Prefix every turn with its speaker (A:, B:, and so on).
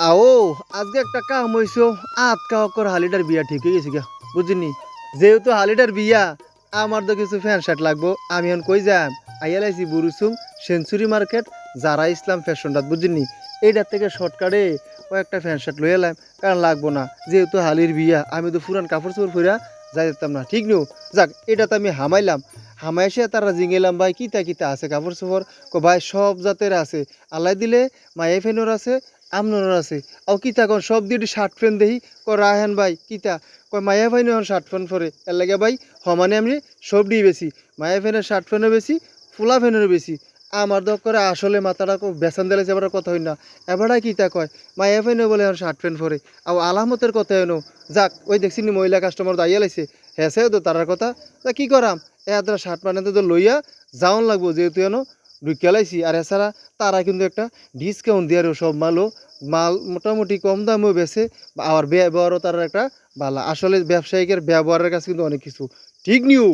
A: আও আজকে একটা কাম হইছো কাওয়ার হালিটার বিয়া ঠিক হয়ে গেছে গা বুঝিনি যেহেতু হালিটার বিয়া আমার তো কিছু ফ্যান শার্ট লাগবো আমি এখন কই যাম আইয়ালাইছি বুরুসুম সেঞ্চুরি মার্কেট যারা ইসলাম ফ্যাশনটাত বুঝিনি এইটার থেকে শর্টকাটে কয়েকটা ফ্যান শার্ট লই এলাম কারণ লাগবো না যেহেতু হালির বিয়া আমি তো পুরান কাপড় চোপড় ফিরা যাই যেতাম না ঠিক নিও যাক এটা তো আমি হামাইলাম হামাইসে তারা জিঙেলাম ভাই কিতা কিতা আছে কাপড় চোপড় ভাই সব জাতের আছে আল্লাহ দিলে মায়ে ফেনোর আছে আমনোর আছে আও কিতা কোন সব দিয়ে শার্ট প্যান্ট দেখি রাহেন ভাই কিতা কয় মায়া ভাই নয় শার্ট প্যান্ট পরে এর লাগে ভাই সমানে আমি সব দিয়ে বেশি মায়া ফ্যানের শার্ট প্যান্টও বেশি ফুলা ফ্যানেরও বেশি আমার দক করে আসলে মাথাটা বেসান দিলে এবার কথা হই না এবারই কিতা কয় মায়া ফ্যানও বলে এখন শার্ট প্যান্ট পরে আও আলামতের কথা এনো যাক ওই দেখছি নি মহিলা কাস্টমার দাঁড়িয়ে লাইছে হেসেও তো তারার কথা তা কি করাম এরা শার্ট প্যান্ট তো লইয়া যাওন লাগবো যেহেতু এনো ঢুকিয়া লাইছি আর এছাড়া তারা কিন্তু একটা ডিসকাউন্ট দিয়ে সব মাল মোটামুটি কম দামেও বেছে আবার ব্যবহারও তার একটা ভালো আসলে ব্যবসায়িকের ব্যবহারের কাছে কিন্তু অনেক কিছু ঠিক নিউ